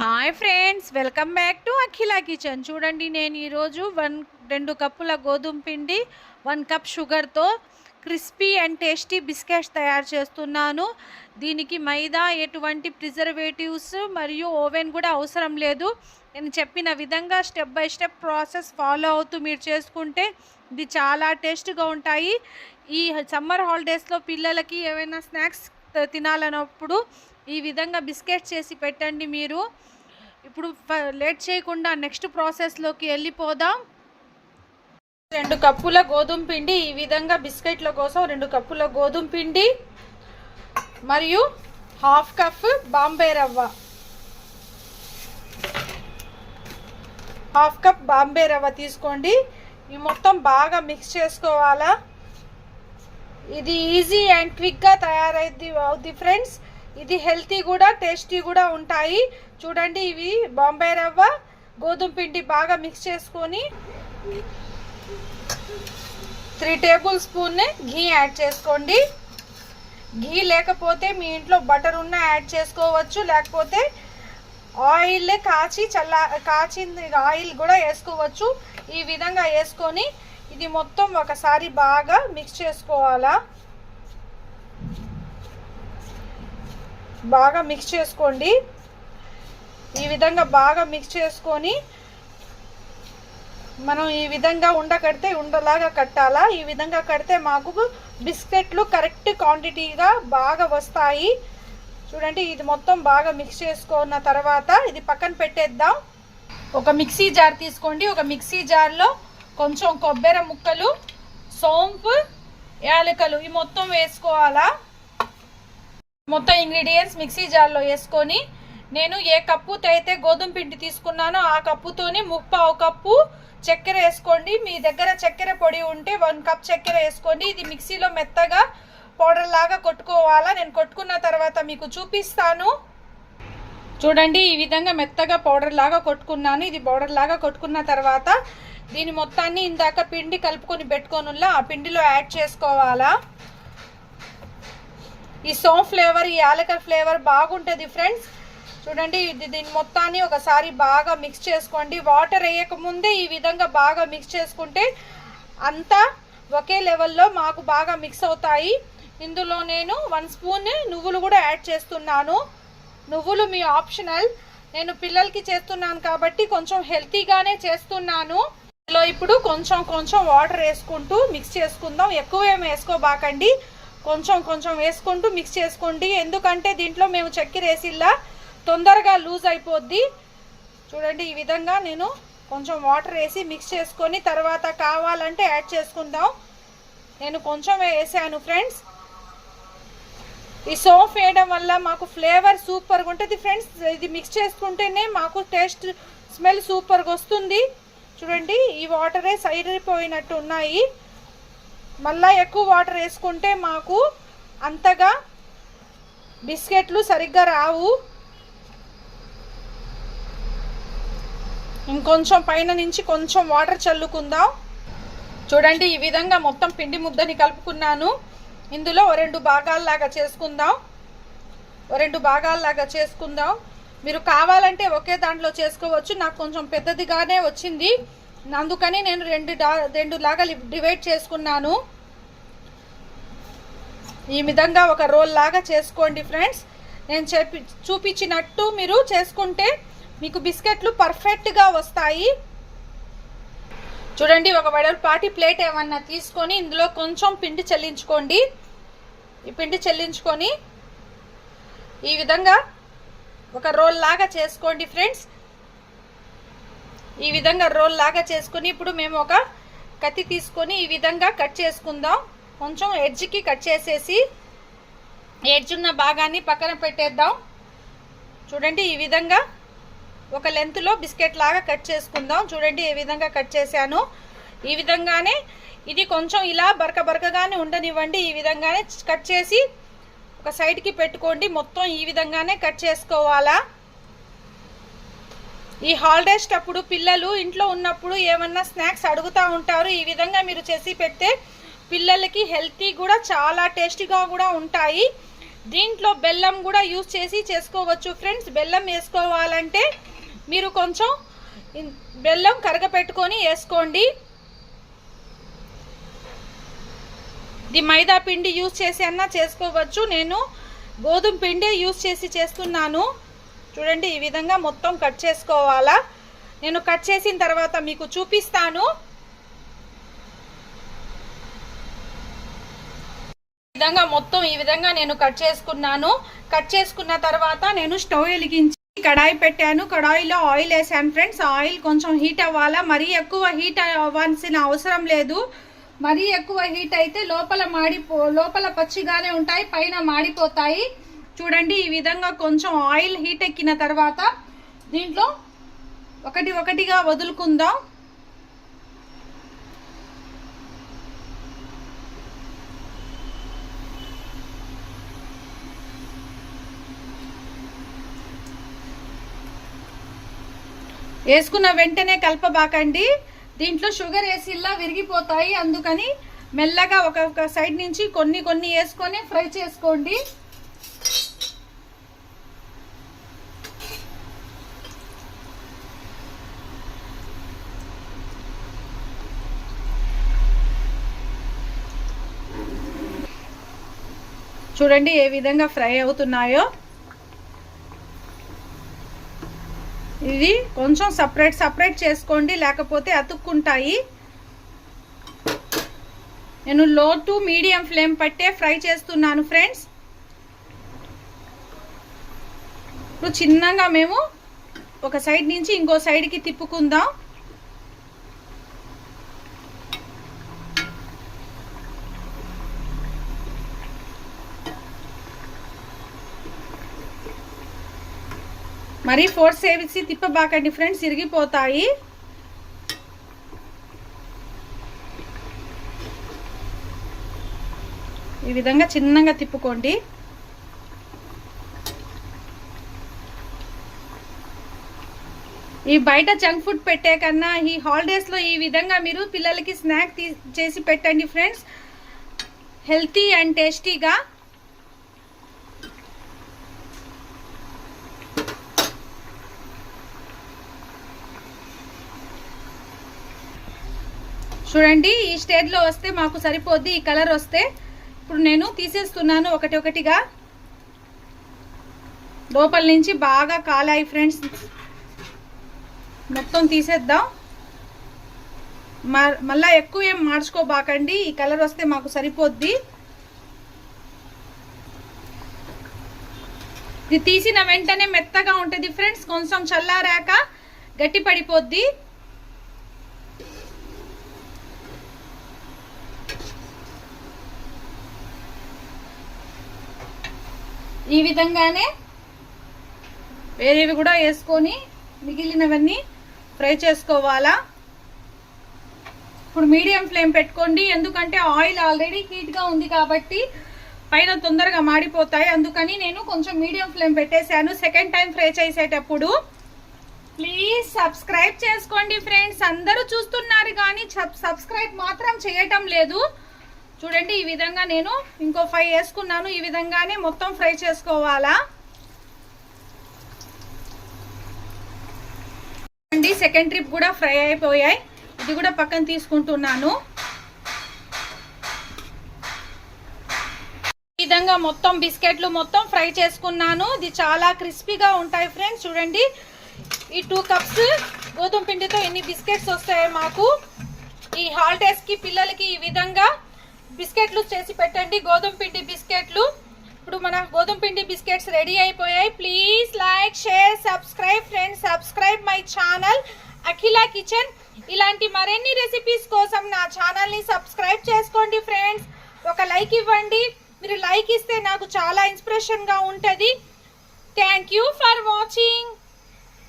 Hi friends, welcome back to Akhila kitchen. చూడండి, నేను ఈరోజు 2 కప్పుల గోధుమ పిండి 1 కప్ షుగర్తో క్రిస్పీ అండ్ టేస్టీ బిస్కెట్స్ తయారు చేస్తున్నాను. దీనికి మైదా, ఎటువంటి ప్రిజర్వేటివ్స్ మరియు ఓవెన్ కూడా అవసరం లేదు. నేను చెప్పిన విధంగా step by step process follow అవుతూ మీరు చేసుకుంటే ఇది చాలా టేస్ట్గా ఉంటాయి. ఈ సమ్మర్ హాలిడేస్లో పిల్లలకి ఏమైనా స్నాక్స్ తినాలన్నప్పుడు ఈ విధంగా బిస్కెట్స్ చేసి పెట్టండి. మీరు ఇప్పుడు లేట్ చేయకుండా నెక్స్ట్ ప్రాసెస్లోకి వెళ్ళిపోదాం. 2 కప్పుల గోధుమ పిండి, ఈ విధంగా బిస్కెట్ల కోసం 2 కప్పుల గోధుమ పిండి మరియు 1/2 కప్ బాంబే రవ్వ, 1/2 కప్ బాంబే రవ్వ తీసుకోండి. ఇవి మొత్తం బాగా మిక్స్ చేసుకోవాలా. ఇది ఈజీ అండ్ క్విక్గా అవుద్ది ఫ్రెండ్స్. ఇది హెల్తీ కూడా టేస్టీ కూడా ఉంటాయి. చూడండి, ఇవి బాంబే రవ్వ, గోధుమ పిండి బాగా మిక్స్ చేసుకొని 3 టేబుల్ స్పూన్ ఘీ యాడ్ చేసుకోండి. ఘీ లేకపోతే మీ ఇంట్లో బటర్ ఉన్న యాడ్ చేసుకోవచ్చు, లేకపోతే ఆయిల్ కాచింది ఆయిల్ కూడా వేసుకోవచ్చు. ఈ విధంగా వేసుకొని ఇది మొత్తం ఒకసారి బాగా మిక్స్ చేసుకోవాలా. బాగా మిక్స్ చేసుకోండి. ఈ విధంగా బాగా మిక్స్ చేసుకొని మనం ఈ విధంగా ఉండలాగా కట్టాలా. ఈ విధంగా కడితే మాకు బిస్కెట్లు కరెక్ట్ క్వాంటిటీగా బాగా వస్తాయి. చూడండి, ఇది మొత్తం బాగా మిక్స్ చేసుకున్న తర్వాత ఇది పక్కన పెట్టేద్దాం. ఒక మిక్సీ జార్ తీసుకోండి. ఒక మిక్సీ జార్లో కొంచెం కొబ్బరి ముక్కలు, సోంపు, యాలకులు ఈ మొత్తం వేసుకోవాలా. మొత్తం ఇంగ్రీడియంట్స్ మిక్సీ జార్లో వేసుకొని నేను ఏ కప్పుతో అయితే గోధుమ పిండి తీసుకున్నానో ఆ కప్పుతోని 1/4 కప్పు చక్కెర వేసుకోండి. మీ దగ్గర చక్కెర పొడి ఉంటే 1 కప్ చక్కెర వేసుకోండి. ఇది మిక్సీలో మెత్తగా పౌడర్ లాగా కొట్టుకోవాలా. నేను కొట్టుకున్న తర్వాత మీకు చూపిస్తాను. చూడండి, ఈ విధంగా మెత్తగా పౌడర్ లాగా కొట్టుకున్నాను. ఇది పౌడర్ లాగా కొట్టుకున్న తర్వాత దీని మొత్తాన్ని ఇందాక పిండి కలుపుకొని పెట్టుకోనుల్లా ఆ పిండిలో యాడ్ చేసుకోవాలా. ఈ సోంఫ్ ఫ్లేవర్, ఈ యాలకల్ ఫ్లేవర్ బాగుంటుంది ఫ్రెండ్స్. చూడండి, దీని మొత్తాన్ని ఒకసారి బాగా మిక్స్ చేసుకోండి. వాటర్ వేయకముందే ఈ విధంగా బాగా మిక్స్ చేసుకుంటే అంతా ఒకే లెవెల్లో మాకు బాగా మిక్స్ అవుతాయి. ఇందులో నేను 1 స్పూన్ నువ్వులు కూడా యాడ్ చేస్తున్నాను. నువ్వులు మీ ఆప్షనల్. నేను పిల్లలకి చేస్తున్నాను కాబట్టి కొంచెం హెల్తీగానే చేస్తున్నాను. ఇందులో ఇప్పుడు కొంచెం వాటర్ వేసుకుంటూ మిక్స్ చేసుకుందాం. ఎక్కువ ఏమి వేసుకోబాకండి, కొంచెం వేసుకుంటూ మిక్స్ చేసుకోండి. ఎందుకంటే దీంట్లో మేము చక్కెర వేసిల్లా తొందరగా లూజ్ అయిపోద్ది. చూడండి, ఈ విధంగా నేను కొంచెం వాటర్ వేసి మిక్స్ చేసుకొని తర్వాత కావాలంటే యాడ్ చేసుకుందాం. నేను కొంచెం వేసాను ఫ్రెండ్స్. ఈ సోంఫ్ వేయడం వల్ల మాకు ఫ్లేవర్ సూపర్గా ఉంటుంది ఫ్రెండ్స్. ఇది మిక్స్ చేసుకుంటేనే మాకు టేస్ట్ స్మెల్ సూపర్గా వస్తుంది. చూడండి, ఈ వాటరే సైడిపోయినట్టు ఉన్నాయి. మళ్ళీ ఎక్కువ వాటర్ వేసుకుంటే మాకు అంతగా బిస్కెట్లు సరిగ్గా రావు. ఇంకొంచెం పైన నుంచి కొంచెం వాటర్ చల్లుకుందాం. చూడండి, ఈ విధంగా మొత్తం పిండి ముద్దని కలుపుకున్నాను. ఇందులో 2 భాగాల్లాగా చేసుకుందాం. మీరు కావాలంటే ఒకే దాంట్లో చేసుకోవచ్చు. నాకు కొంచెం పెద్దదిగానే వచ్చింది, అందుకని నేను 2 లాగా డివైడ్ చేసుకున్నాను. ఈ విధంగా ఒక రోల్ లాగా చేసుకోండి ఫ్రెండ్స్. నేను చూపించినట్టు మీరు చేసుకుంటే మీకు బిస్కెట్లు పర్ఫెక్ట్గా వస్తాయి. చూడండి, ఒక వెడల్పాటి ప్లేట్ ఏమన్నా తీసుకొని ఇందులో కొంచెం పిండి చల్లించుకోండి. ఈ పిండి చల్లించుకొని ఈ విధంగా ఒక రోల్ లాగా చేసుకోండి ఫ్రెండ్స్. ఈ విధంగా రోల్ లాగా చేసుకొని ఇప్పుడు మేము ఒక కత్తి తీసుకొని ఈ విధంగా కట్ చేసుకుందాం. కొంచెం ఎడ్జ్కి కట్ చేసేసి ఎడ్జ్ ఉన్న భాగాన్ని పక్కన పెట్టేద్దాం. చూడండి, ఈ విధంగా ఒక లెంత్లో బిస్కెట్ లాగా కట్ చేసుకుందాం. చూడండి, ఏ విధంగా కట్ చేశాను. ఈ విధంగానే ఇది కొంచెం ఇలా బరకగానే ఉండనివ్వండి. ఈ విధంగానే కట్ చేసి ఒక సైడ్కి పెట్టుకోండి. మొత్తం ఈ విధంగానే కట్ చేసుకోవాలా. ఈ హాలిడేస్ అప్పుడు పిల్లలు ఇంట్లో ఉన్నప్పుడు ఏమన్నా స్నాక్స్ అడుగుతూ ఉంటారు. ఈ విధంగా మీరు చేసి పెడితే పిల్లలకి హెల్తీ కూడా చాలా టేస్టీగా కూడా ఉంటాయి. దీంట్లో బెల్లం కూడా యూజ్ చేసి చేసుకోవచ్చు ఫ్రెండ్స్. బెల్లం వేసుకోవాలంటే మీరు కొంచెం బెల్లం కరగపెట్టుకొని వేసుకోండి. ఇది మైదా పిండి యూజ్ చేసి అన్నా చేసుకోవచ్చు. నేను గోధుమ పిండి యూజ్ చేసి చేస్తున్నాను. చూడండి ఈ విధంగా మొత్తం కట్ చేసుకోవాలా. నేను కట్ చేసిన తర్వాత మీకు చూపిస్తాను. ఈ విధంగా మొత్తం ఈ విధంగా నేను కట్ చేసుకున్నాను. కట్ చేసుకున్న తర్వాత నేను స్టవ్ వెలిగించి కడాయి పెట్టాను. కడాయిలో ఆయిల్ వేసాను ఫ్రెండ్స్. ఆయిల్ కొంచెం హీట్ అవ్వాలా. మరీ ఎక్కువ హీట్ అవ్వాల్సిన అవసరం లేదు. మరీ ఎక్కువ హీట్ అయితే లోపల పచ్చిగానే ఉంటాయి, పైన మాడిపోతాయి. చూడండి ఈ విధంగా కొంచెం ఆయిల్ హీట్ ఎక్కిన తర్వాత దీంట్లో ఒకటిగా వదులుకుందాం. వేసుకున్న వెంటనే కలపబాకండి. దీంట్లో షుగర్ వేసిల్లా విరిగిపోతాయి. అందుకని మెల్లగా ఒక సైడ్ నుంచి కొన్ని వేసుకొని ఫ్రై చేసుకోండి. చూడండి ఏ విధంగా ఫ్రై అవుతున్నాయో. ఇది కొంచెం సపరేట్ చేసుకోండి, లేకపోతే అతుక్కుంటాయి. నేను లో టు మీడియం ఫ్లేమ్ పట్టే ఫ్రై చేస్తున్నాను ఫ్రెండ్స్. ఇప్పుడు చిన్నగా మేము ఒక సైడ్ నుంచి ఇంకో సైడ్కి తిప్పుకుందాం. మరి ఫోర్స్ వేసి తిప్పబాకండి ఫ్రెండ్స్, ఇరిగిపోతాయి. ఈ విధంగా చిన్నగా తిప్పుకోండి. ఈ బయట జంక్ ఫుడ్ పెట్టే కన్నా ఈ హాలిడేస్లో ఈ విధంగా మీరు పిల్లలకి స్నాక్ చేసి పెట్టండి ఫ్రెండ్స్, హెల్తీ అండ్ టేస్టీగా. చూడండి ఈ స్టేజ్లో వస్తే మాకు సరిపోద్ది. ఈ కలర్ వస్తే ఇప్పుడు నేను తీసేస్తున్నాను ఒకటిగా. లోపల నుంచి బాగా కాలాయి ఫ్రెండ్స్, మొత్తం తీసేద్దాం. మళ్ళా ఎక్కువ ఏం మార్చుకోబాకండి. ఈ కలర్ వస్తే మాకు సరిపోద్ది. ఇది తీసిన వెంటనే మెత్తగా ఉంటుంది ఫ్రెండ్స్, కొంచెం చల్లారాక గట్టి పడిపోద్ది. ఈ విధంగానే వేరేవి కూడా వేసుకొని మిగిలినవన్నీ ఫ్రై చేసుకోవాలా. ఇప్పుడు మీడియం ఫ్లేమ్ పెట్టుకోండి, ఎందుకంటే ఆయిల్ ఆల్రెడీ హీట్గా ఉంది కాబట్టి పైన తొందరగా మాడిపోతాయి. అందుకని నేను కొంచెం మీడియం ఫ్లేమ్ పెట్టేశాను. సెకండ్ టైం ఫ్రై చేసేటప్పుడు ప్లీజ్ సబ్స్క్రైబ్ చేసుకోండి ఫ్రెండ్స్. అందరూ చూస్తున్నారు కానీ సబ్స్క్రైబ్ మాత్రం చేయటం లేదు. చూడండి ఈ విధంగా నేను ఇంకో 5 వేసుకున్నాను. ఈ విధంగానే మొత్తం ఫ్రై చేసుకోవాలా. చూడండి సెకండ్ ట్రిప్ కూడా ఫ్రై అయిపోయాయి. ఇది కూడా పక్కన తీసుకుంటున్నాను. ఈ విధంగా మొత్తం బిస్కెట్లు మొత్తం ఫ్రై చేసుకున్నాను. ఇది చాలా క్రిస్పీగా ఉంటాయి ఫ్రెండ్స్. చూడండి ఈ 2 కప్స్ గోధుమ పిండితో ఎన్ని బిస్కెట్స్ వస్తాయి మాకు. ఈ హాలిడేస్కి పిల్లలకి ఈ విధంగా బిస్కెట్లు చేసి పెట్టండి, గోధుమ పిండి బిస్కెట్లు. ఇప్పుడు మన గోధుమ పిండి బిస్కెట్స్ రెడీ అయిపోయాయి. Please like, share, subscribe friends. Subscribe my channel Akhila kitchen. ఇలాంటి మరిన్ని రెసిపీస్ కోసం నా ఛానల్ని సబ్స్క్రైబ్ చేసుకోండి ఫ్రెండ్స్. ఒక లైక్ ఇవ్వండి. మీరు లైక్ ఇస్తే నాకు చాలా ఇన్స్పిరేషన్గా ఉంటుంది. Thank you for watching.